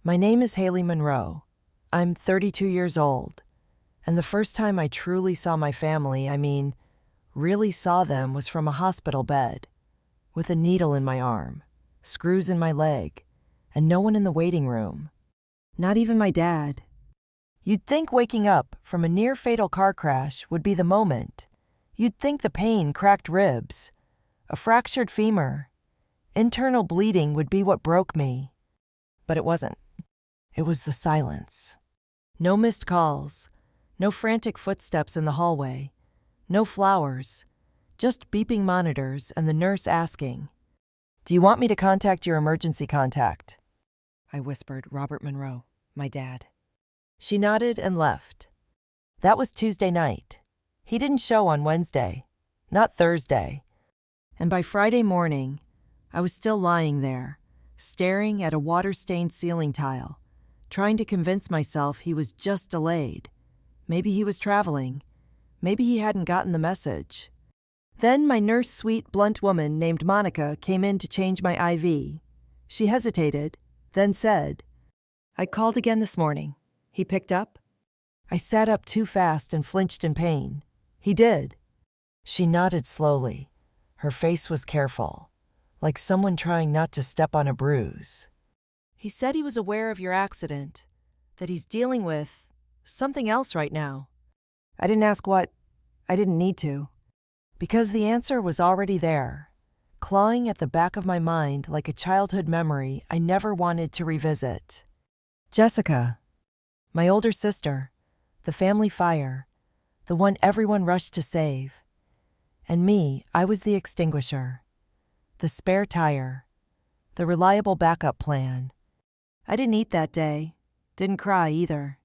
My name is Haley Monroe. I'm 32 years old, and the first time I truly saw my family, really saw them, was from a hospital bed, with a needle in my arm, screws in my leg, and no one in the waiting room. Not even my dad. You'd think waking up from a near-fatal car crash would be the moment. You'd think the pain, cracked ribs, a fractured femur, internal bleeding would be what broke me. But it wasn't. It was the silence. No missed calls, no frantic footsteps in the hallway, no flowers, just beeping monitors and the nurse asking, "Do you want me to contact your emergency contact?" I whispered, "Robert Monroe, my dad." She nodded and left. That was Tuesday night. He didn't show on Wednesday, not Thursday. And by Friday morning, I was still lying there, staring at a water-stained ceiling tile, trying to convince myself he was just delayed. Maybe he was traveling. Maybe he hadn't gotten the message. Then my nurse, sweet, blunt woman named Monica, came in to change my IV. She hesitated, then said, "I called again this morning. He picked up?" I sat up too fast and flinched in pain. "He did." She nodded slowly. Her face was careful, like someone trying not to step on a bruise. "He said he was aware of your accident, that he's dealing with something else right now." I didn't ask what. I didn't need to. Because the answer was already there, clawing at the back of my mind like a childhood memory I never wanted to revisit. Jessica, my older sister, the family fire, the one everyone rushed to save. And me, I was the extinguisher, the spare tire, the reliable backup plan. I didn't eat that day, didn't cry either.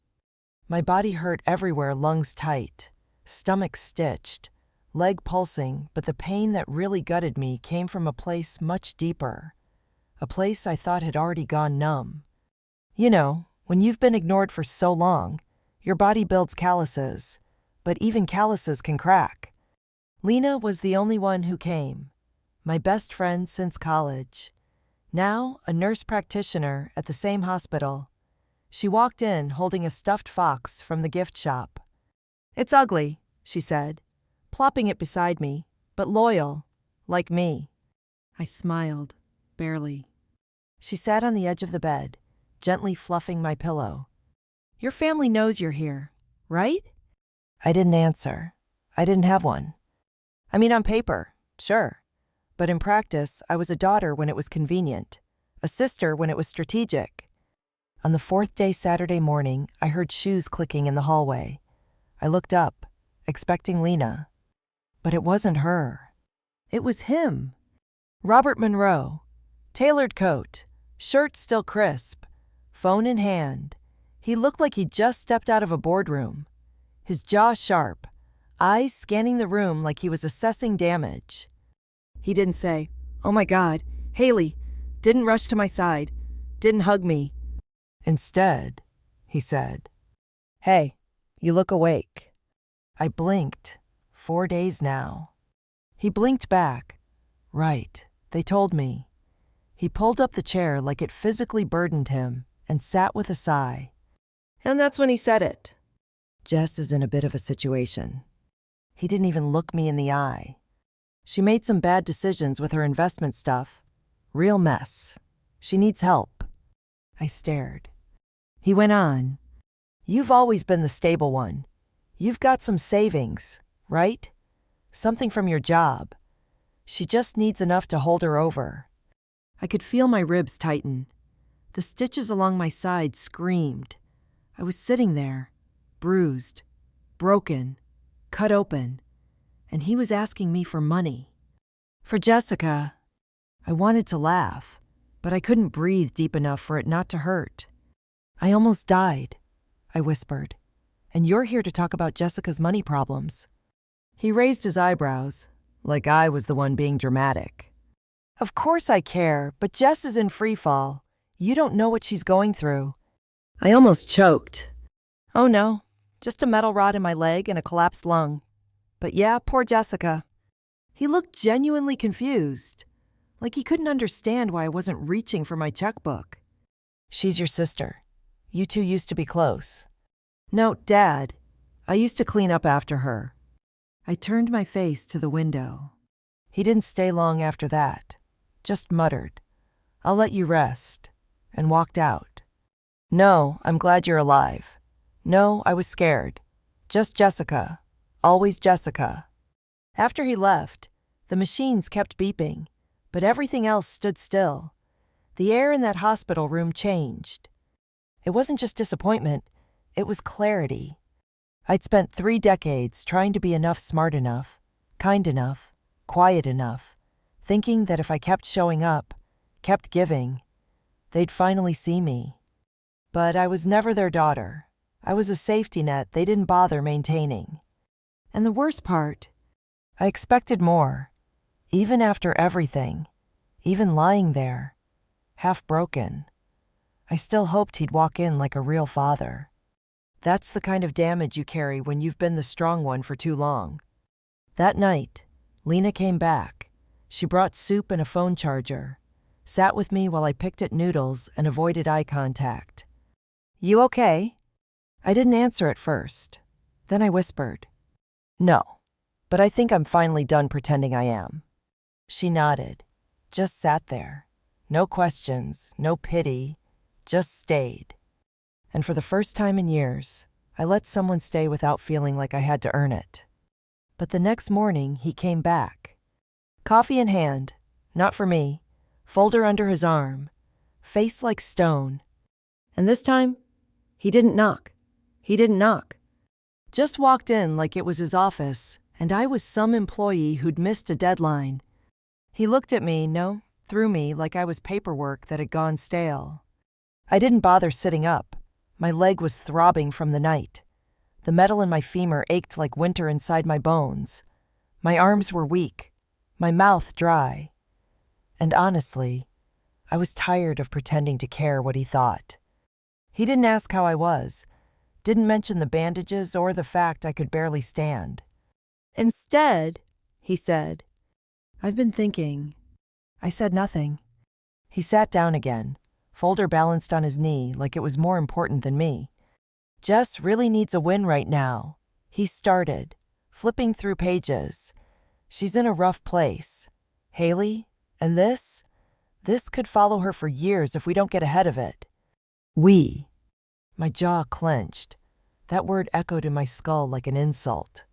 My body hurt everywhere, lungs tight, stomach stitched, leg pulsing, but the pain that really gutted me came from a place much deeper, a place I thought had already gone numb. You know, when you've been ignored for so long, your body builds calluses, but even calluses can crack. Lena was the only one who came, my best friend since college. Now a nurse practitioner at the same hospital. She walked in holding a stuffed fox from the gift shop. "It's ugly," she said, plopping it beside me, "but loyal, like me." I smiled, barely. She sat on the edge of the bed, gently fluffing my pillow. "Your family knows you're here, right?" I didn't answer. I didn't have one. On paper, sure. But in practice, I was a daughter when it was convenient, a sister when it was strategic. On the fourth day Saturday morning, I heard shoes clicking in the hallway. I looked up, expecting Lena. But it wasn't her. It was him. Robert Monroe. Tailored coat, shirt still crisp, phone in hand. He looked like he'd just stepped out of a boardroom. His jaw sharp, eyes scanning the room like he was assessing damage. He didn't say, "Oh my God, Haley," didn't rush to my side, didn't hug me. Instead, he said, "Hey, you look awake." I blinked. 4 days now. He blinked back. Right, they told me. He pulled up the chair like it physically burdened him and sat with a sigh. And that's when he said it. "Jess is in a bit of a situation." He didn't even look me in the eye. "She made some bad decisions with her investment stuff. Real mess. She needs help." I stared. He went on, "You've always been the stable one. You've got some savings, right? Something from your job. She just needs enough to hold her over." I could feel my ribs tighten. The stitches along my side screamed. I was sitting there, bruised, broken, cut open, and he was asking me for money. For Jessica. I wanted to laugh, but I couldn't breathe deep enough for it not to hurt. "I almost died," I whispered, "and you're here to talk about Jessica's money problems." He raised his eyebrows, like I was the one being dramatic. "Of course I care, but Jess is in free fall. You don't know what she's going through." I almost choked. "Oh no, just a metal rod in my leg and a collapsed lung. But yeah, poor Jessica." He looked genuinely confused, like he couldn't understand why I wasn't reaching for my checkbook. She's your sister. You two used to be close. No, Dad. I used to clean up after her. I turned my face to the window. He didn't stay long after that. Just muttered, "I'll let you rest," and walked out. No, I'm glad you're alive. No, I was scared. Just Jessica. Always Jessica. After he left, the machines kept beeping, but everything else stood still. The air in that hospital room changed. It wasn't just disappointment, it was clarity. I'd spent 3 decades trying to be smart enough, kind enough, quiet enough, thinking that if I kept showing up, kept giving, they'd finally see me. But I was never their daughter. I was a safety net they didn't bother maintaining. And the worst part, I expected more, even after everything, even lying there, half broken. I still hoped he'd walk in like a real father. That's the kind of damage you carry when you've been the strong one for too long. That night, Lena came back. She brought soup and a phone charger, sat with me while I picked at noodles and avoided eye contact. "You okay?" I didn't answer at first. Then I whispered, "No, but I think I'm finally done pretending I am." She nodded, just sat there. No questions, no pity, just stayed. And for the first time in years, I let someone stay without feeling like I had to earn it. But the next morning, he came back. Coffee in hand, not for me, folder under his arm, face like stone. And this time, he didn't knock. He didn't knock. Just walked in like it was his office, and I was some employee who'd missed a deadline. He looked at me, through me like I was paperwork that had gone stale. I didn't bother sitting up. My leg was throbbing from the night. The metal in my femur ached like winter inside my bones. My arms were weak, my mouth dry. And honestly, I was tired of pretending to care what he thought. He didn't ask how I was, didn't mention the bandages or the fact I could barely stand. Instead, he said, "I've been thinking." I said nothing. He sat down again, folder balanced on his knee like it was more important than me. "Jess really needs a win right now," he started, flipping through pages. "She's in a rough place. Haley, and this could follow her for years if we don't get ahead of it." We. My jaw clenched. That word echoed in my skull like an insult.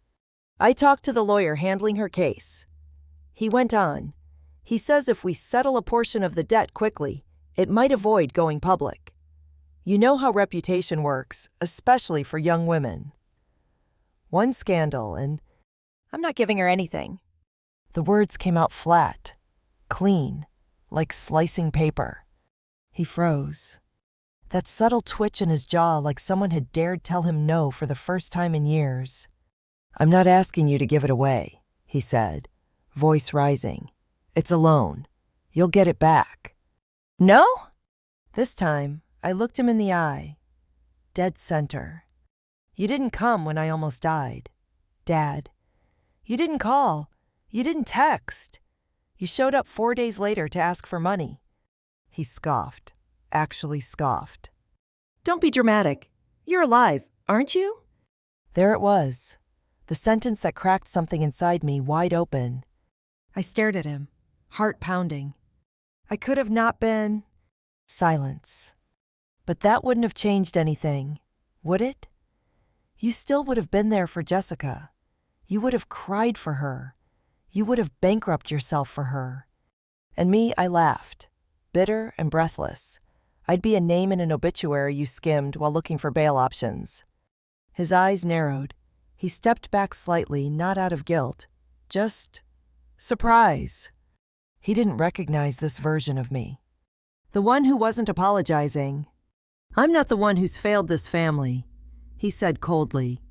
"I talked to the lawyer handling her case." He went on. "He says if we settle a portion of the debt quickly, it might avoid going public. You know how reputation works, especially for young women. One scandal and I'm not giving her anything." The words came out flat, clean, like slicing paper. He froze. That subtle twitch in his jaw like someone had dared tell him no for the first time in years. "I'm not asking you to give it away," he said, voice rising. "It's a loan. You'll get it back." "No?" This time, I looked him in the eye. Dead center. "You didn't come when I almost died, Dad. You didn't call. You didn't text. You showed up 4 days later to ask for money." He scoffed, actually scoffed. "Don't be dramatic. You're alive, aren't you?" There it was, the sentence that cracked something inside me wide open. I stared at him, heart pounding. I could have not been... Silence. "But that wouldn't have changed anything, would it? You still would have been there for Jessica. You would have cried for her. You would have bankrupted yourself for her." And me, I laughed, bitter and breathless. I'd be a name in an obituary you skimmed while looking for bail options. His eyes narrowed. He stepped back slightly, not out of guilt, just surprise. He didn't recognize this version of me. The one who wasn't apologizing. "I'm not the one who's failed this family," he said coldly.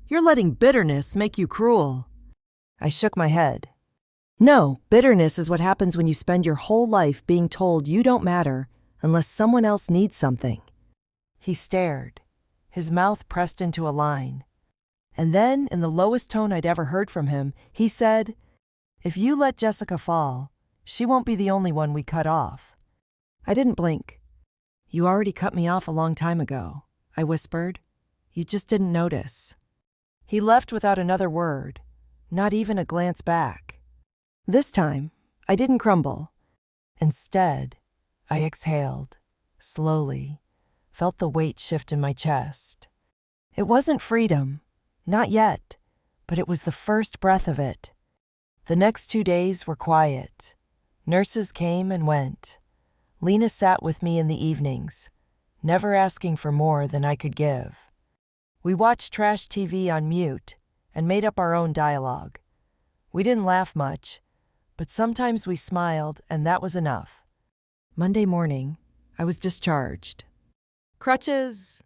"You're letting bitterness make you cruel." I shook my head. "No, bitterness is what happens when you spend your whole life being told you don't matter unless someone else needs something." He stared, his mouth pressed into a line. And then, in the lowest tone I'd ever heard from him, he said, "If you let Jessica fall, she won't be the only one we cut off." I didn't blink. You already cut me off a long time ago, I whispered. You just didn't notice. He left without another word, not even a glance back. This time, I didn't crumble. Instead, I exhaled, slowly, felt the weight shift in my chest. It wasn't freedom, not yet, but it was the first breath of it. The next 2 days were quiet. Nurses came and went. Lena sat with me in the evenings, never asking for more than I could give. We watched trash TV on mute and made up our own dialogue. We didn't laugh much, but sometimes we smiled, and that was enough. Monday morning, I was discharged. Crutches,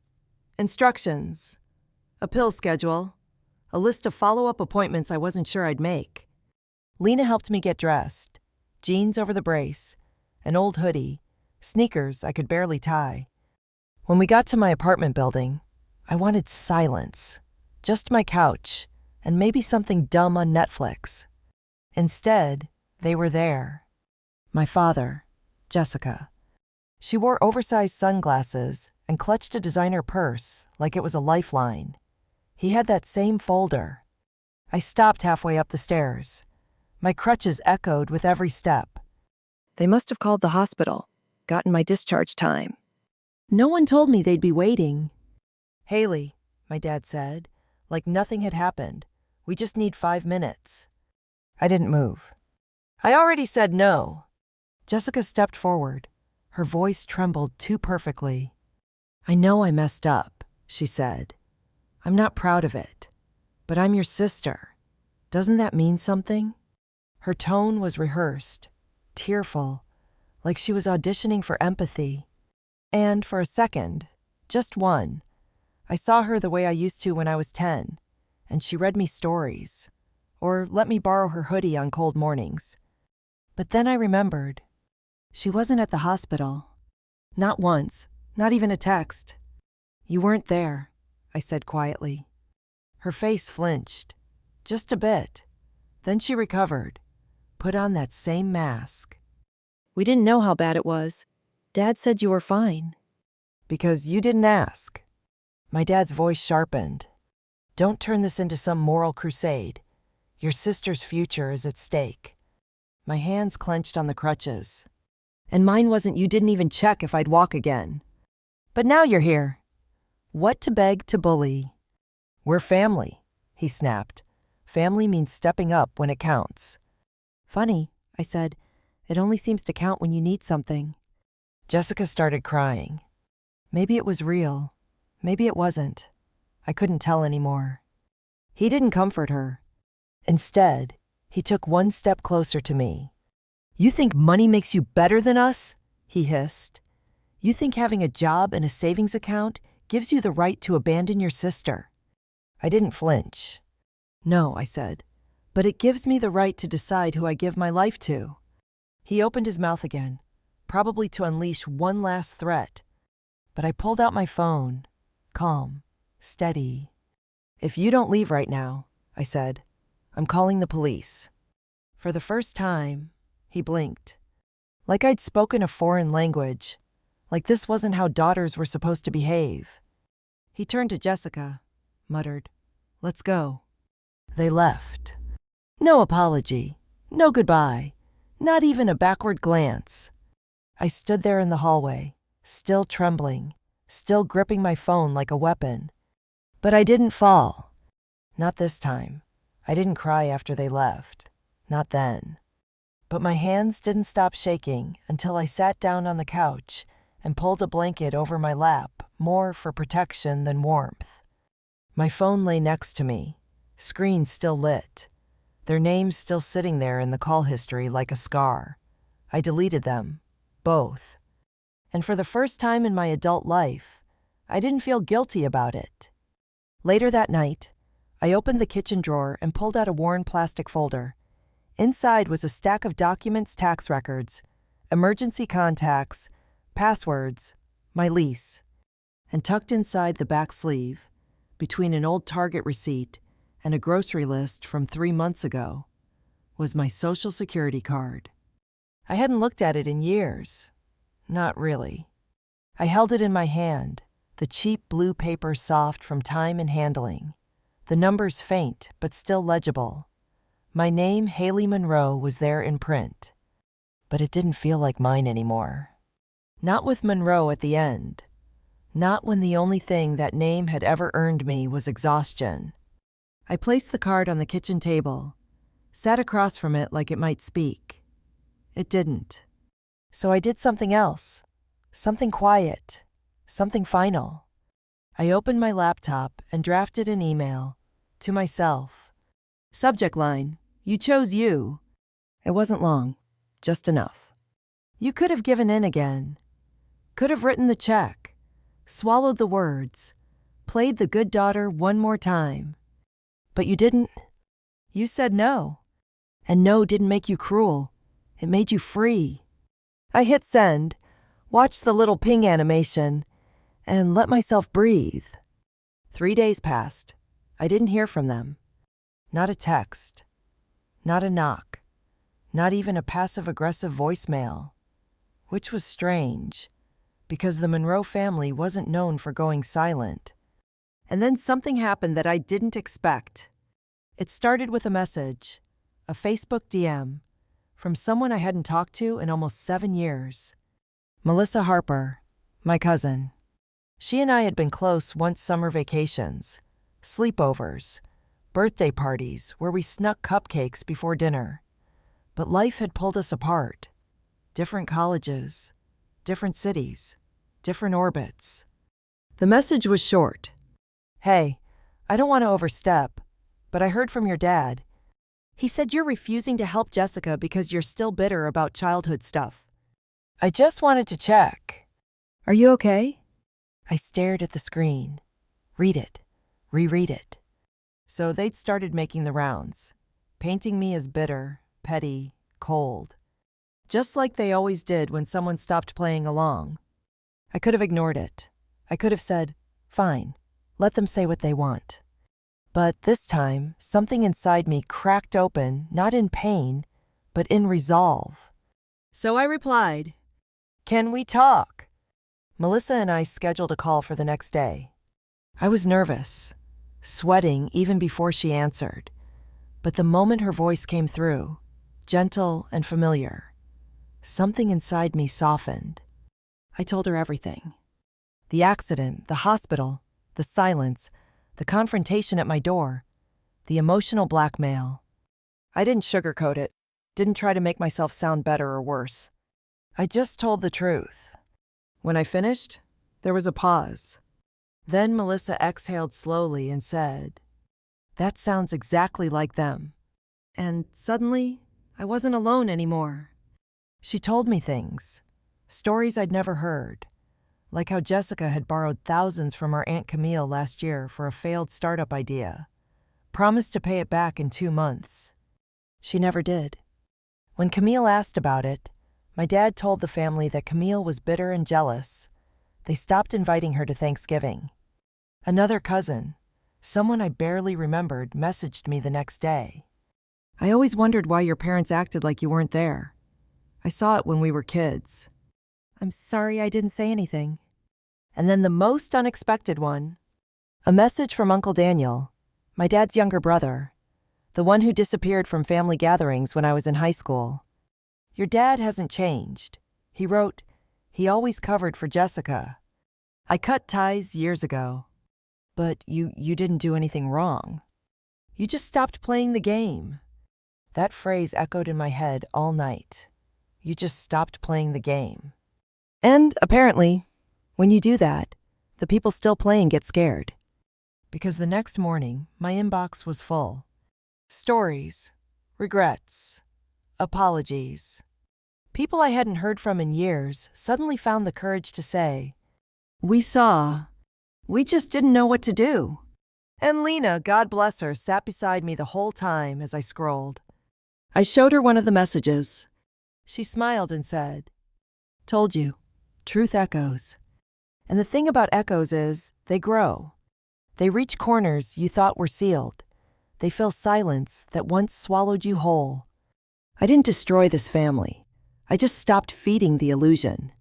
instructions, a pill schedule, a list of follow-up appointments I wasn't sure I'd make. Lena helped me get dressed. Jeans over the brace, an old hoodie, sneakers I could barely tie. When we got to my apartment building, I wanted silence, just my couch, and maybe something dumb on Netflix. Instead, they were there. My father, Jessica. She wore oversized sunglasses and clutched a designer purse like it was a lifeline. He had that same folder. I stopped halfway up the stairs. My crutches echoed with every step. They must have called the hospital, gotten my discharge time. No one told me they'd be waiting. Haley, my dad said, like nothing had happened. We just need 5 minutes. I didn't move. I already said no. Jessica stepped forward. Her voice trembled too perfectly. I know I messed up, she said. I'm not proud of it, but I'm your sister. Doesn't that mean something? Her tone was rehearsed, tearful, like she was auditioning for empathy. And for a second, just one, I saw her the way I used to when I was 10, and she read me stories, or let me borrow her hoodie on cold mornings. But then I remembered. She wasn't at the hospital. Not once, not even a text. You weren't there, I said quietly. Her face flinched, just a bit. Then she recovered, put on that same mask. We didn't know how bad it was. Dad said you were fine. Because you didn't ask. My dad's voice sharpened. Don't turn this into some moral crusade. Your sister's future is at stake. My hands clenched on the crutches. And mine wasn't you didn't even check if I'd walk again. But now you're here. What to beg to bully? We're family, he snapped. Family means stepping up when it counts. Funny, I said. It only seems to count when you need something. Jessica started crying. Maybe it was real. Maybe it wasn't. I couldn't tell anymore. He didn't comfort her. Instead, he took one step closer to me. You think money makes you better than us? He hissed. You think having a job and a savings account gives you the right to abandon your sister? I didn't flinch. No, I said, but it gives me the right to decide who I give my life to. He opened his mouth again, probably to unleash one last threat. But I pulled out my phone, calm, steady. If you don't leave right now, I said, I'm calling the police. For the first time, he blinked. Like I'd spoken a foreign language, like this wasn't how daughters were supposed to behave. He turned to Jessica, muttered, Let's go. They left. No apology, no goodbye, not even a backward glance. I stood there in the hallway, still trembling, still gripping my phone like a weapon. But I didn't fall. Not this time. I didn't cry after they left. Not then. But my hands didn't stop shaking until I sat down on the couch and pulled a blanket over my lap, more for protection than warmth. My phone lay next to me, screen still lit, their names still sitting there in the call history like a scar. I deleted them, both. And for the first time in my adult life, I didn't feel guilty about it. Later that night, I opened the kitchen drawer and pulled out a worn plastic folder. Inside was a stack of documents, tax records, emergency contacts, passwords, my lease. And tucked inside the back sleeve, between an old Target receipt and a grocery list from 3 months ago, was my Social Security card. I hadn't looked at it in years. Not really. I held it in my hand, the cheap blue paper soft from time and handling. The numbers faint, but still legible. My name, Haley Monroe, was there in print. But it didn't feel like mine anymore. Not with Monroe at the end. Not when the only thing that name had ever earned me was exhaustion. I placed the card on the kitchen table, sat across from it like it might speak. It didn't. So I did something else. Something quiet. Something final. I opened my laptop and drafted an email to myself. Subject line, "You chose you." It wasn't long, just enough. You could have given in again. Could have written the check, swallowed the words, played the good daughter one more time. But you didn't. You said no. And no didn't make you cruel. It made you free. I hit send, watched the little ping animation, and let myself breathe. 3 days passed. I didn't hear from them. Not a text. Not a knock. Not even a passive-aggressive voicemail. Which was strange, because the Monroe family wasn't known for going silent. And then something happened that I didn't expect. It started with a message, a Facebook DM, from someone I hadn't talked to in almost 7 years. Melissa Harper, my cousin. She and I had been close once summer vacations, sleepovers, birthday parties where we snuck cupcakes before dinner. But life had pulled us apart. Different colleges, different cities, different orbits. The message was short. "Hey, I don't want to overstep, but I heard from your dad. He said you're refusing to help Jessica because you're still bitter about childhood stuff. I just wanted to check. Are you okay?" I stared at the screen. Read it. Reread it. So they'd started making the rounds, painting me as bitter, petty, cold. Just like they always did when someone stopped playing along. I could have ignored it. I could have said, "Fine, let them say what they want." But this time, something inside me cracked open, not in pain, but in resolve. So I replied, "Can we talk?" Melissa and I scheduled a call for the next day. I was nervous, sweating even before she answered. But the moment her voice came through, gentle and familiar, something inside me softened. I told her everything. The accident, the hospital, the silence, the confrontation at my door, the emotional blackmail. I didn't sugarcoat it, didn't try to make myself sound better or worse. I just told the truth. When I finished, there was a pause. Then Melissa exhaled slowly and said, "That sounds exactly like them." And suddenly, I wasn't alone anymore. She told me things, stories I'd never heard, like how Jessica had borrowed thousands from our Aunt Camille last year for a failed startup idea, promised to pay it back in 2 months. She never did. When Camille asked about it, my dad told the family that Camille was bitter and jealous. They stopped inviting her to Thanksgiving. Another cousin, someone I barely remembered, messaged me the next day. "I always wondered why your parents acted like you weren't there. I saw it when we were kids. I'm sorry I didn't say anything." And then the most unexpected one, a message from Uncle Daniel, my dad's younger brother, the one who disappeared from family gatherings when I was in high school. "Your dad hasn't changed," he wrote. "He always covered for Jessica. I cut ties years ago. But you didn't do anything wrong. You just stopped playing the game." That phrase echoed in my head all night. You just stopped playing the game. And apparently, when you do that, the people still playing get scared. Because the next morning, my inbox was full. Stories, regrets, apologies. People I hadn't heard from in years suddenly found the courage to say, "We saw. We just didn't know what to do." And Lena, God bless her, sat beside me the whole time as I scrolled. I showed her one of the messages. She smiled and said, "Told you, truth echoes." And the thing about echoes is, they grow. They reach corners you thought were sealed. They fill silence that once swallowed you whole. I didn't destroy this family. I just stopped feeding the illusion.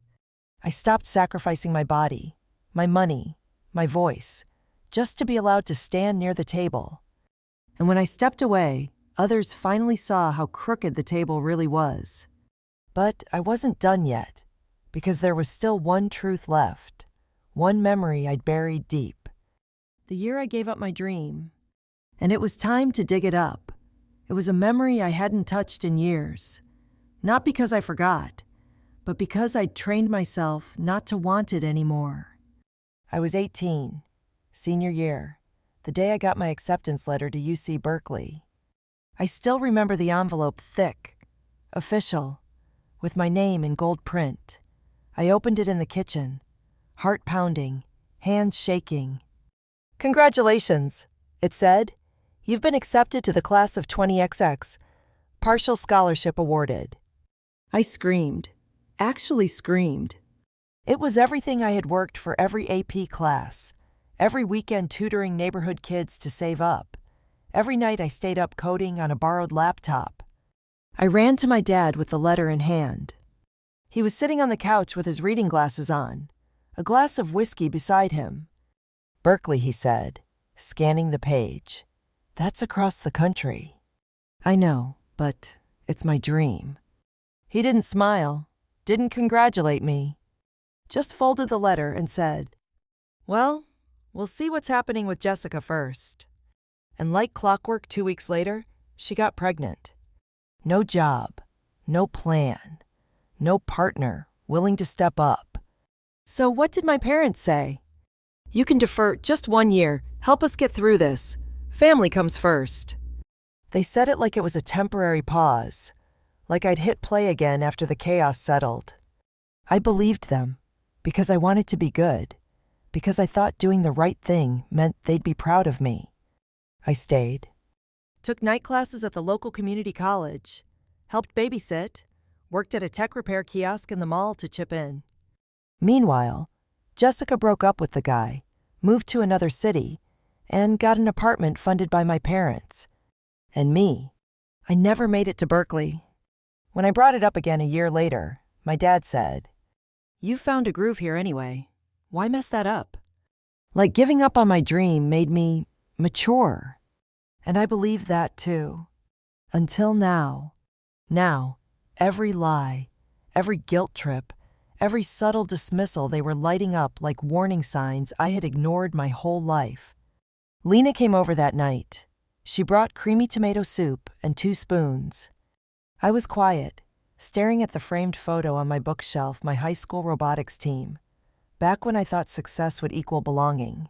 I stopped sacrificing my body, my money, my voice, just to be allowed to stand near the table. And when I stepped away, others finally saw how crooked the table really was. But I wasn't done yet, because there was still one truth left, one memory I'd buried deep. The year I gave up my dream, and it was time to dig it up. It was a memory I hadn't touched in years, not because I forgot, but because I'd trained myself not to want it anymore. I was 18, senior year, the day I got my acceptance letter to UC Berkeley. I still remember the envelope thick, official, with my name in gold print. I opened it in the kitchen, heart pounding, hands shaking. "Congratulations," it said. "You've been accepted to the class of 20XX, partial scholarship awarded." I screamed, actually screamed. It was everything I had worked for every AP class, every weekend tutoring neighborhood kids to save up, every night I stayed up coding on a borrowed laptop. I ran to my dad with the letter in hand. He was sitting on the couch with his reading glasses on, a glass of whiskey beside him. "Berkeley," he said, scanning the page. "That's across the country." "I know, but it's my dream." He didn't smile, didn't congratulate me, just folded the letter and said, "Well, we'll see what's happening with Jessica first." And like clockwork, 2 weeks later, she got pregnant. No job, no plan, no partner willing to step up. So what did my parents say? "You can defer just 1 year. Help us get through this. Family comes first." They said it like it was a temporary pause, like I'd hit play again after the chaos settled. I believed them, because I wanted to be good, because I thought doing the right thing meant they'd be proud of me. I stayed. Took night classes at the local community college, helped babysit, worked at a tech repair kiosk in the mall to chip in. Meanwhile, Jessica broke up with the guy, moved to another city, and got an apartment funded by my parents. And me, I never made it to Berkeley. When I brought it up again a year later, my dad said, "You found a groove here anyway. Why mess that up?" Like giving up on my dream made me mature. And I believed that too. Until now. Now, every lie, every guilt trip, every subtle dismissal, they were lighting up like warning signs I had ignored my whole life. Lena came over that night. She brought creamy tomato soup and 2 spoons. I was quiet, staring at the framed photo on my bookshelf, my high school robotics team, back when I thought success would equal belonging.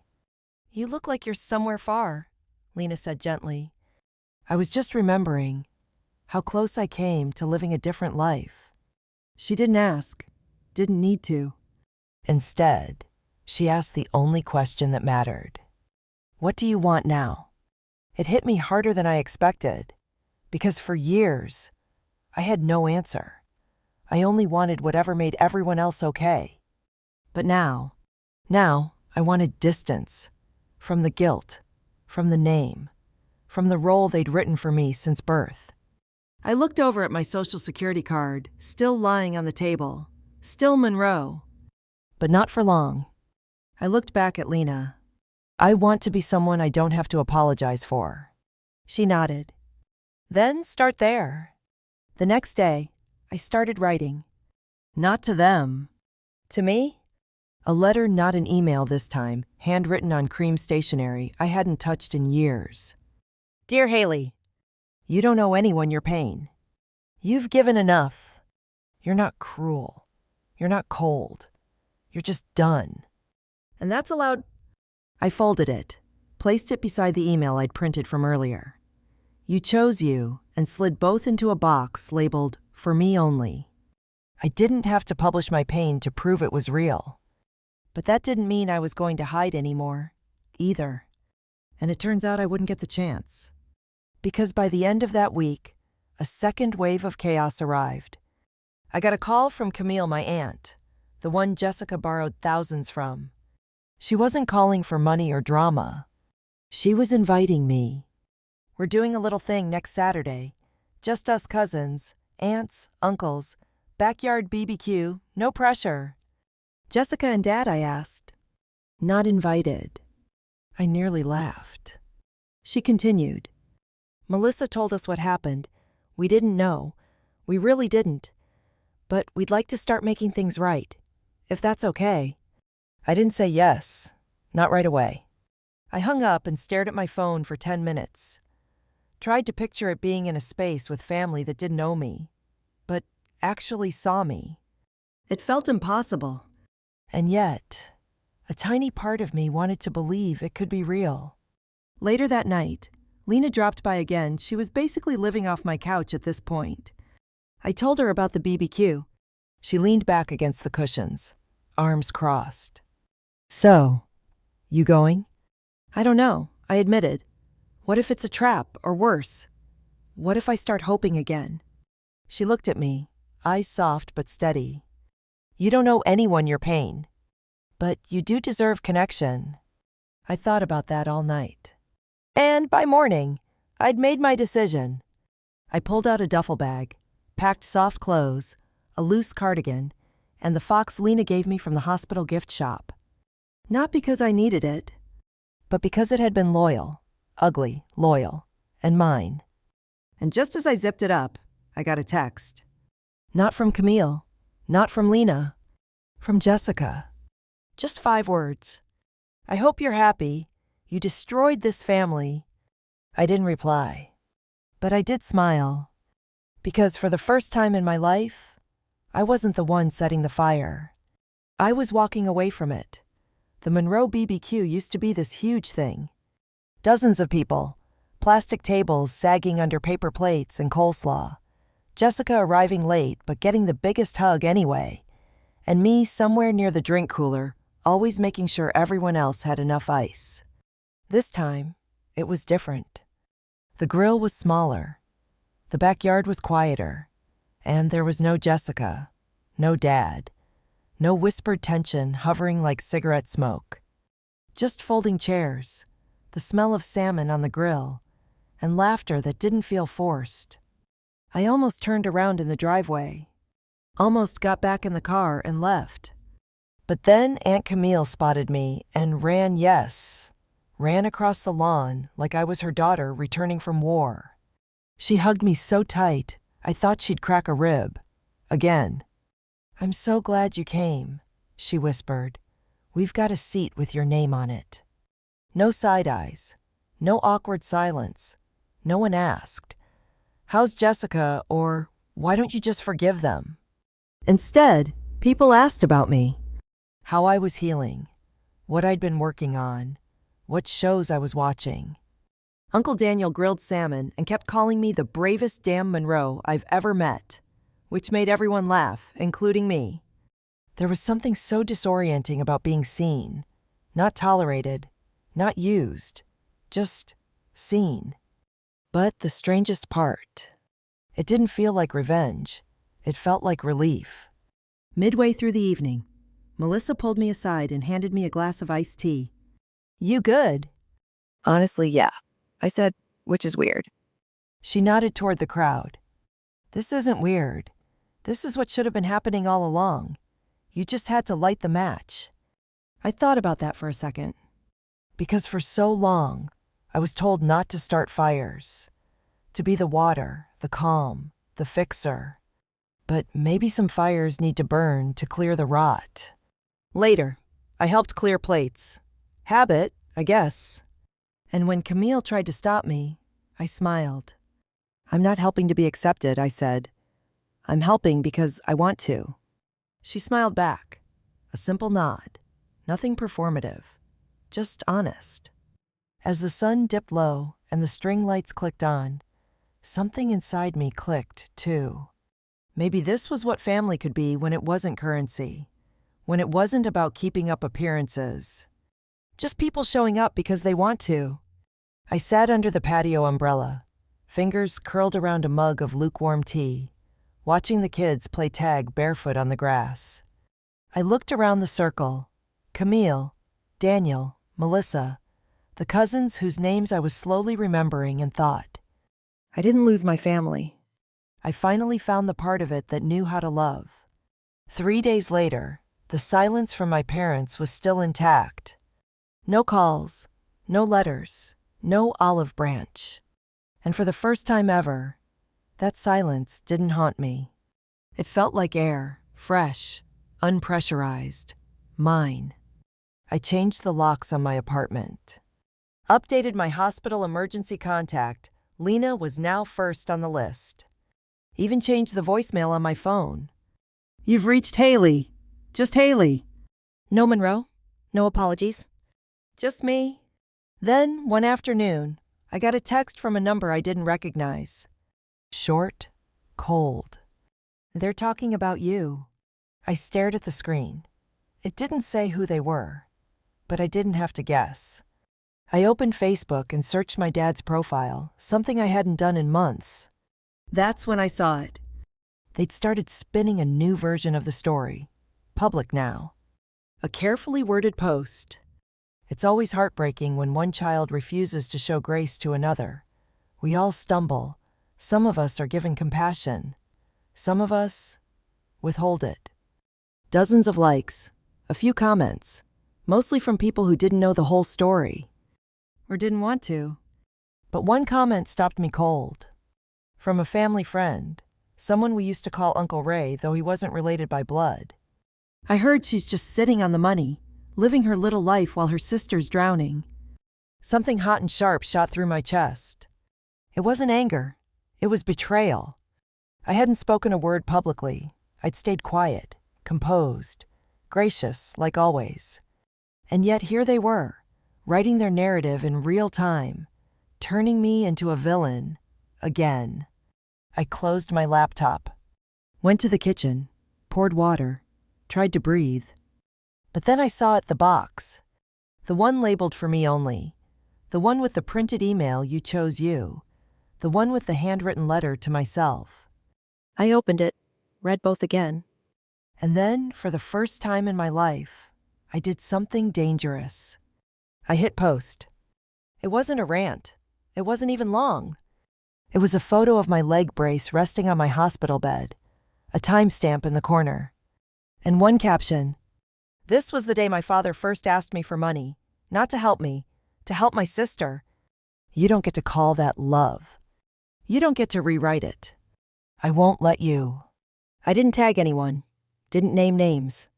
"You look like you're somewhere far," Lena said gently. I was just remembering how close I came to living a different life. She didn't ask, didn't need to. Instead, she asked the only question that mattered. "What do you want now?" It hit me harder than I expected, because for years, I had no answer. I only wanted whatever made everyone else okay. But now I wanted distance, from the guilt, from the name, from the role they'd written for me since birth. I looked over at my Social Security card, still lying on the table, still Monroe. But not for long. I looked back at Lena. "I want to be someone I don't have to apologize for." She nodded. "Then start there." The next day, I started writing. Not to them. To me? A letter, not an email this time, handwritten on cream stationery I hadn't touched in years. "Dear Haley, you don't owe anyone your pain. You've given enough. You're not cruel. You're not cold. You're just done. And that's allowed." I folded it, placed it beside the email I'd printed from earlier. "You chose you," and slid both into a box labeled "For me only." I didn't have to publish my pain to prove it was real. But that didn't mean I was going to hide anymore, either. And it turns out I wouldn't get the chance. Because by the end of that week, a second wave of chaos arrived. I got a call from Camille, my aunt, the one Jessica borrowed thousands from. She wasn't calling for money or drama. She was inviting me. "We're doing a little thing next Saturday. Just us cousins, aunts, uncles, backyard BBQ, no pressure." Jessica and Dad, I asked. Not invited. I nearly laughed. She continued. Melissa told us what happened. We didn't know. We really didn't. But we'd like to start making things right, if that's okay. I didn't say yes. Not right away. I hung up and stared at my phone for 10 minutes. Tried to picture it being in a space with family that didn't know me, but actually saw me. It felt impossible. And yet, a tiny part of me wanted to believe it could be real. Later that night, Lena dropped by again. She was basically living off my couch at this point. I told her about the BBQ. She leaned back against the cushions, arms crossed. So, you going? I don't know, I admitted. What if it's a trap, or worse? What if I start hoping again? She looked at me, eyes soft but steady. You don't owe anyone your pain. But you do deserve connection. I thought about that all night. And by morning, I'd made my decision. I pulled out a duffel bag, packed soft clothes, a loose cardigan, and the fox Lena gave me from the hospital gift shop. Not because I needed it, but because it had been loyal, ugly, loyal, and mine. And just as I zipped it up, I got a text. Not from Camille, not from Lena, from Jessica. Just 5 words. I hope you're happy. You destroyed this family. I didn't reply, but I did smile, because for the first time in my life, I wasn't the one setting the fire. I was walking away from it. The Monroe BBQ used to be this huge thing. Dozens of people, plastic tables sagging under paper plates and coleslaw. Jessica arriving late but getting the biggest hug anyway. And me somewhere near the drink cooler, always making sure everyone else had enough ice. This time, it was different. The grill was smaller. The backyard was quieter. And there was no Jessica, no Dad, no whispered tension hovering like cigarette smoke. Just folding chairs, the smell of salmon on the grill, and laughter that didn't feel forced. I almost turned around in the driveway. Almost got back in the car and left. But then Aunt Camille spotted me and ran across the lawn like I was her daughter returning from war. She hugged me so tight, I thought she'd crack a rib. Again. I'm so glad you came, she whispered. We've got a seat with your name on it. No side eyes, no awkward silence. No one asked, how's Jessica, or why don't you just forgive them? Instead, people asked about me. How I was healing, what I'd been working on, what shows I was watching. Uncle Daniel grilled salmon and kept calling me the bravest damn Monroe I've ever met, which made everyone laugh, including me. There was something so disorienting about being seen, not tolerated, not used, just seen. But the strangest part, it didn't feel like revenge. It felt like relief. Midway through the evening, Melissa pulled me aside and handed me a glass of iced tea. You good? Honestly, yeah, I said, which is weird. She nodded toward the crowd. This isn't weird. This is what should have been happening all along. You just had to light the match. I thought about that for a second. Because for so long, I was told not to start fires, to be the water, the calm, the fixer. But maybe some fires need to burn to clear the rot. Later, I helped clear plates. Habit, I guess. And when Camille tried to stop me, I smiled. I'm not helping to be accepted, I said. I'm helping because I want to. She smiled back. A simple nod. Nothing performative. Just honest. As the sun dipped low and the string lights clicked on, something inside me clicked, too. Maybe this was what family could be when it wasn't currency, when it wasn't about keeping up appearances. Just people showing up because they want to. I sat under the patio umbrella, fingers curled around a mug of lukewarm tea, watching the kids play tag barefoot on the grass. I looked around the circle. Camille, Daniel, Melissa, the cousins whose names I was slowly remembering, and thought, I didn't lose my family. I finally found the part of it that knew how to love. 3 days later, the The silence from my parents was still intact. No calls, no letters, no olive branch. And for the first time ever, that silence didn't haunt me. It felt like air, fresh, unpressurized, mine. I changed the locks on my apartment. Updated my hospital emergency contact. Lena was now first on the list. Even changed the voicemail on my phone. "You've reached Haley. Just Haley." No Monroe? No apologies? Just me. Then, one afternoon, I got a text from a number I didn't recognize. Short, cold. "They're talking about you." I stared at the screen. It didn't say who they were, but I didn't have to guess. I opened Facebook and searched my dad's profile, something I hadn't done in months. That's when I saw it. They'd started spinning a new version of the story, public now. A carefully worded post. It's always heartbreaking when one child refuses to show grace to another. We all stumble. Some of us are given compassion. Some of us withhold it. Dozens of likes, a few comments, mostly from people who didn't know the whole story. Or didn't want to. But one comment stopped me cold. From a family friend, someone we used to call Uncle Ray, though he wasn't related by blood. "I heard she's just sitting on the money, living her little life while her sister's drowning." Something hot and sharp shot through my chest. It wasn't anger. It was betrayal. I hadn't spoken a word publicly. I'd stayed quiet, composed, gracious, like always. And yet here they were, writing their narrative in real time, turning me into a villain, again. I closed my laptop, went to the kitchen, poured water, tried to breathe. But then I saw the box. The one labeled for me only. The one with the printed email "You chose you." The one with the handwritten letter to myself. I opened it, read both again. And then, for the first time in my life, I did something dangerous. I hit post. It wasn't a rant. It wasn't even long. It was a photo of my leg brace resting on my hospital bed, a timestamp in the corner, and one caption. "This was the day my father first asked me for money, not to help me, to help my sister." You don't get to call that love. You don't get to rewrite it. I won't let you. I didn't tag anyone, didn't name names.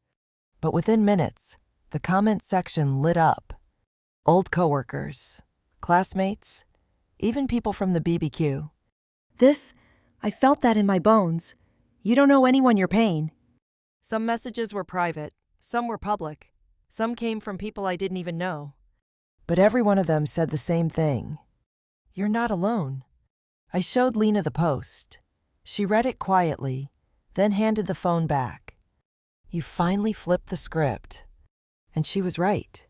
But within minutes, the comment section lit up. Old coworkers, classmates, even people from the BBQ. I felt that in my bones. You don't owe anyone your pain." Some messages were private, some were public, some came from people I didn't even know. But every one of them said the same thing. "You're not alone." I showed Lena the post. She read it quietly, then handed the phone back. "You finally flipped the script." And she was right.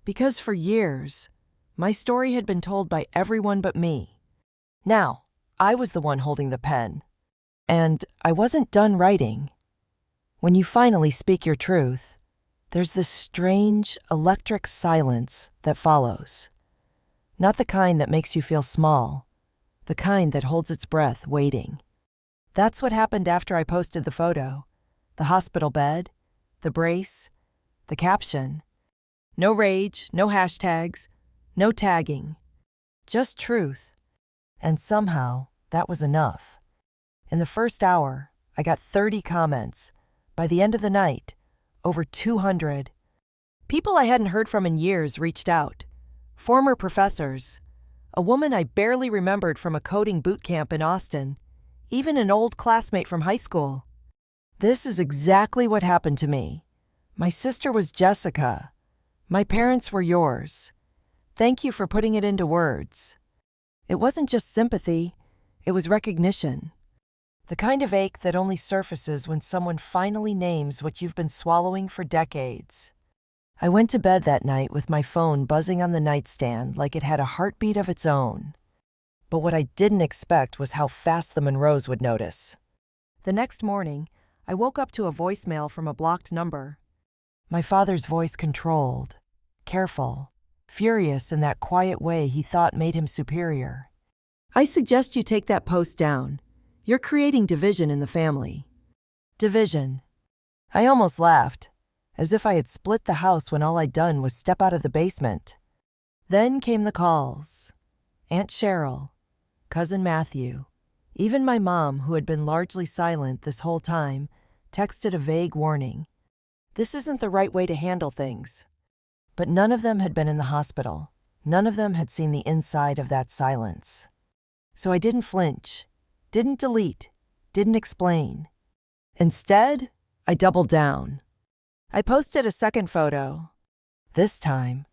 Because for years, my story had been told by everyone but me. Now, I was the one holding the pen. And I wasn't done writing. When you finally speak your truth, there's this strange, electric silence that follows. Not the kind that makes you feel small, the kind that holds its breath waiting. That's what happened after I posted the photo. The hospital bed, the brace, the caption. No rage, no hashtags, no tagging. Just truth. And somehow, that was enough. In the first hour, I got 30 comments. By the end of the night, over 200. People I hadn't heard from in years reached out. Former professors. A woman I barely remembered from a coding boot camp in Austin. Even an old classmate from high school. This is exactly what happened to me. My sister was Jessica. My parents were yours. Thank you for putting it into words. It wasn't just sympathy, it was recognition. The kind of ache that only surfaces when someone finally names what you've been swallowing for decades. I went to bed that night with my phone buzzing on the nightstand like it had a heartbeat of its own. But what I didn't expect was how fast the Monroes would notice. The next morning, I woke up to a voicemail from a blocked number. My father's voice controlled, careful, furious in that quiet way he thought made him superior. "I suggest you take that post down. You're creating division in the family." Division. I almost laughed. as if I had split the house when all I'd done was step out of the basement. Then came the calls. Aunt Cheryl, Cousin Matthew, even my mom, who had been largely silent this whole time, texted a vague warning. This isn't the right way to handle things. But none of them had been in the hospital. None of them had seen the inside of that silence. So I didn't flinch, didn't delete, didn't explain. Instead, I doubled down. I posted a second photo. This time,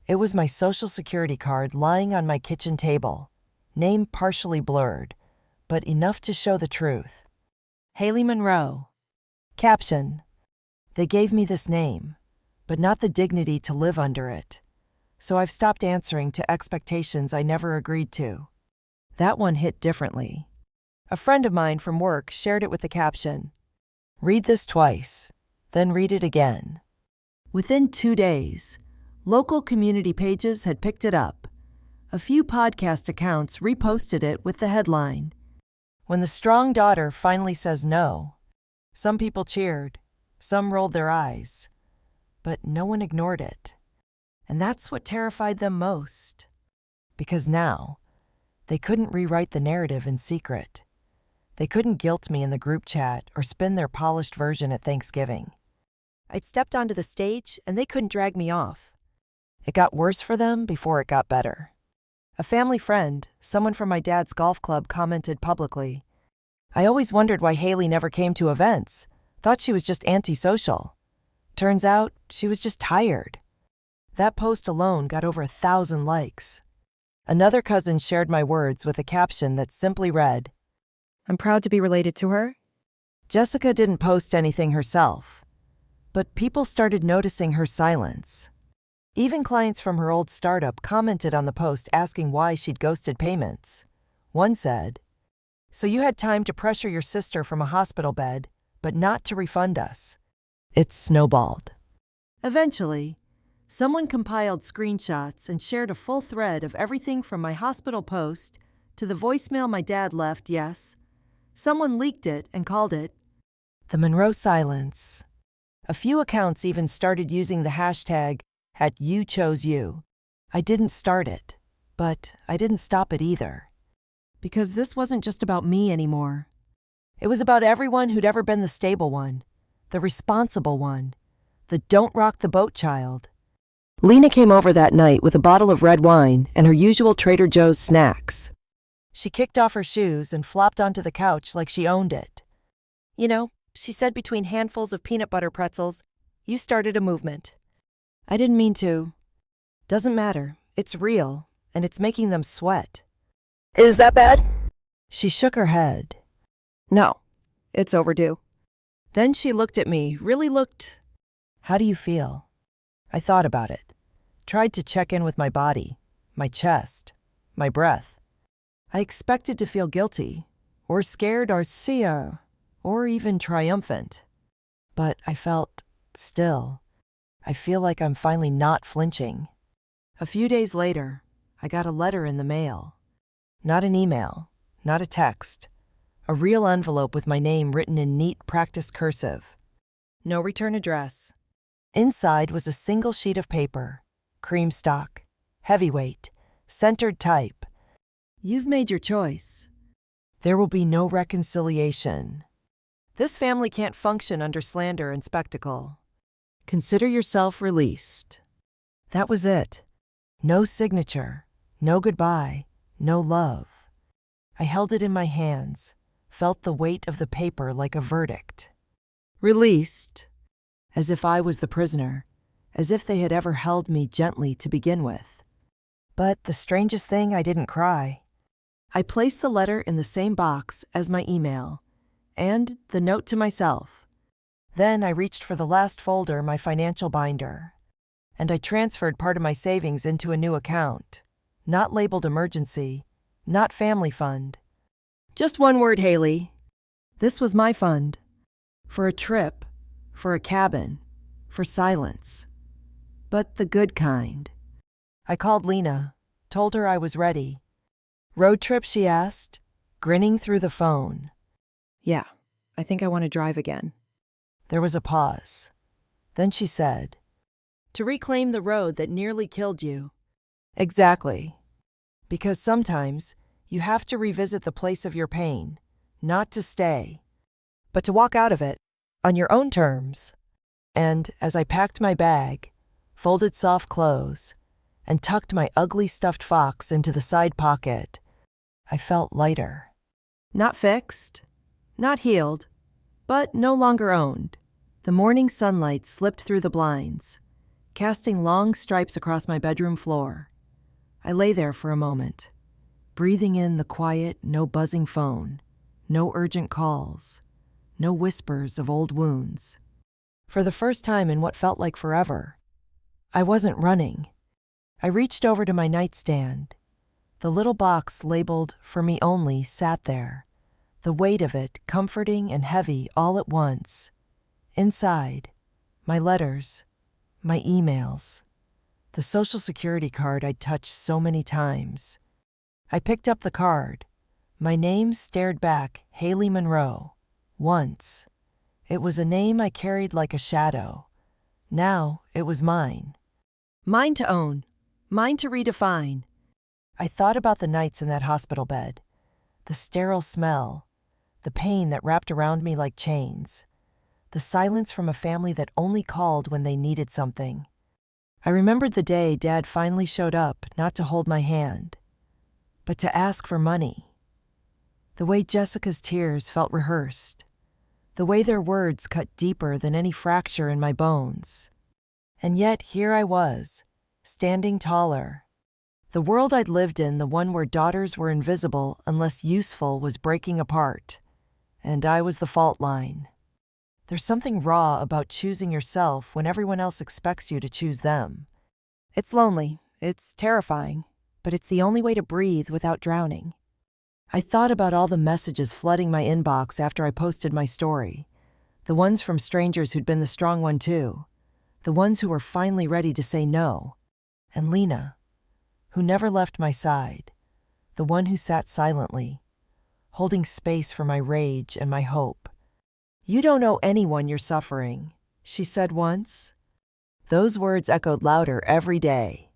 it was my Social Security card lying on my kitchen table, name partially blurred, but enough to show the truth. Haley Monroe. Caption: They gave me this name, but not the dignity to live under it. So I've stopped answering to expectations I never agreed to. That one hit differently. A friend of mine from work shared it with the caption, "Read this twice, then read it again." Within 2 days, local community pages had picked it up. A few podcast accounts reposted it with the headline, "When the strong daughter finally says no." Some people cheered, some rolled their eyes, but no one ignored it. And that's what terrified them most. Because now, they couldn't rewrite the narrative in secret. They couldn't guilt me in the group chat or spin their polished version at Thanksgiving. I'd stepped onto the stage and they couldn't drag me off. It got worse for them before it got better. A family friend, someone from my dad's golf club, commented publicly, "I always wondered why Haley never came to events. Thought she was just antisocial. Turns out she was just tired." That post alone got over 1,000 likes. Another cousin shared my words with a caption that simply read, "I'm proud to be related to her." Jessica didn't post anything herself, but people started noticing her silence. Even clients from her old startup commented on the post asking why she'd ghosted payments. One said, "So you had time to pressure your sister from a hospital bed, but not to refund us." It snowballed. Eventually, someone compiled screenshots and shared a full thread of everything from my hospital post to the voicemail my dad left. Yes, someone leaked it and called it the Monroe Silence. A few accounts even started using the hashtag #YouChoseYou. I didn't start it, but I didn't stop it either. Because this wasn't just about me anymore. It was about everyone who'd ever been the stable one, the responsible one, the don't rock the boat child. Lena came over that night with a bottle of red wine and her usual Trader Joe's snacks. She kicked off her shoes and flopped onto the couch like she owned it. "You know," she said between handfuls of peanut butter pretzels, "you started a movement." I didn't mean to. Doesn't matter. It's real, and it's making them sweat. Is that bad? She shook her head. No, it's overdue. Then she looked at me, really looked. "How do you feel?" I thought about it. Tried to check in with my body, my chest, my breath. I expected to feel guilty, or scared, or sia, or even triumphant. But I felt still. I feel like I'm finally not flinching. A few days later, I got a letter in the mail. Not an email, not a text. A real envelope with my name written in neat practiced cursive. No return address. Inside was a single sheet of paper, cream stock, heavyweight, centered type. "You've made your choice. There will be no reconciliation. This family can't function under slander and spectacle. Consider yourself released." That was it. No signature, no goodbye, no love. I held it in my hands, felt the weight of the paper like a verdict. Released. As if I was the prisoner, as if they had ever held me gently to begin with. But the strangest thing, I didn't cry. I placed the letter in the same box as my email, and the note to myself. Then I reached for the last folder, my financial binder, and I transferred part of my savings into a new account, not labeled emergency, not family fund. Just one word, Haley. This was my fund. For a trip, for a cabin, for silence. But the good kind. I called Lena, told her I was ready. "Road trip?" she asked, grinning through the phone. Yeah, I think I want to drive again. There was a pause. Then she said, "To reclaim the road that nearly killed you." Exactly. Because sometimes you have to revisit the place of your pain, not to stay, but to walk out of it on your own terms. And as I packed my bag, folded soft clothes, and tucked my ugly stuffed fox into the side pocket, I felt lighter. Not fixed, not healed, but no longer owned. The morning sunlight slipped through the blinds, casting long stripes across my bedroom floor. I lay there for a moment, breathing in the quiet, no buzzing phone, no urgent calls, no whispers of old wounds. For the first time in what felt like forever, I wasn't running. I reached over to my nightstand. The little box labeled "For Me Only" sat there, the weight of it comforting and heavy all at once. Inside, my letters, my emails, the Social Security card I'd touched so many times. I picked up the card. My name stared back, Haley Monroe. Once, it was a name I carried like a shadow. Now, it was mine. Mine to own, mine to redefine. I thought about the nights in that hospital bed, the sterile smell, the pain that wrapped around me like chains, the silence from a family that only called when they needed something. I remembered the day Dad finally showed up, not to hold my hand, but to ask for money. The way Jessica's tears felt rehearsed, the way their words cut deeper than any fracture in my bones. And yet here I was, standing taller. The world I'd lived in, the one where daughters were invisible unless useful, was breaking apart, and I was the fault line. There's something raw about choosing yourself when everyone else expects you to choose them. It's lonely, it's terrifying, but it's the only way to breathe without drowning. I thought about all the messages flooding my inbox after I posted my story, the ones from strangers who'd been the strong one too, the ones who were finally ready to say no, and Lena, who never left my side, the one who sat silently, holding space for my rage and my hope. "You don't owe anyone your suffering," she said once. Those words echoed louder every day.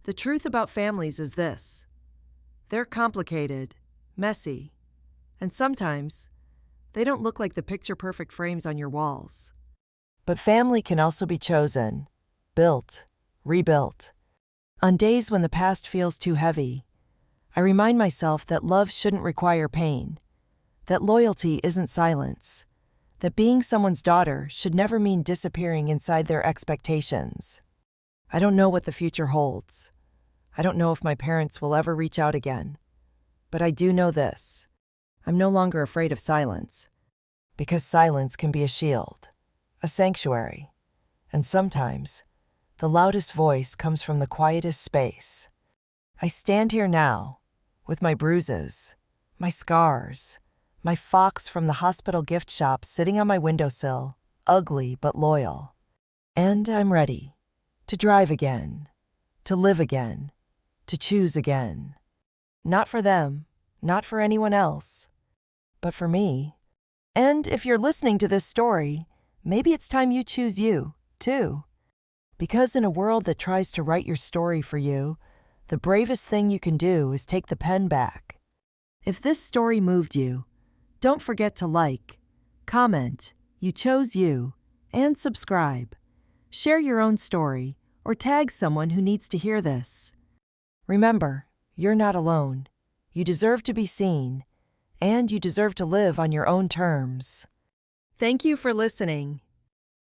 The truth about families is this: they're complicated, messy, and sometimes they don't look like the picture-perfect frames on your walls. But family can also be chosen, built, rebuilt. On days when the past feels too heavy, I remind myself that love shouldn't require pain, that loyalty isn't silence, that being someone's daughter should never mean disappearing inside their expectations. I don't know what the future holds. I don't know if my parents will ever reach out again. But I do know this: I'm no longer afraid of silence, because silence can be a shield, a sanctuary, and sometimes the loudest voice comes from the quietest space. I stand here now, with my bruises, my scars, my fox from the hospital gift shop sitting on my windowsill, ugly but loyal. And I'm ready to drive again, to live again, to choose again. Not for them, not for anyone else, but for me. And if you're listening to this story, maybe it's time you choose you, too. Because in a world that tries to write your story for you, the bravest thing you can do is take the pen back. If this story moved you, don't forget to like, comment, you chose you, and subscribe. Share your own story or tag someone who needs to hear this. Remember, you're not alone. You deserve to be seen, and you deserve to live on your own terms. Thank you for listening.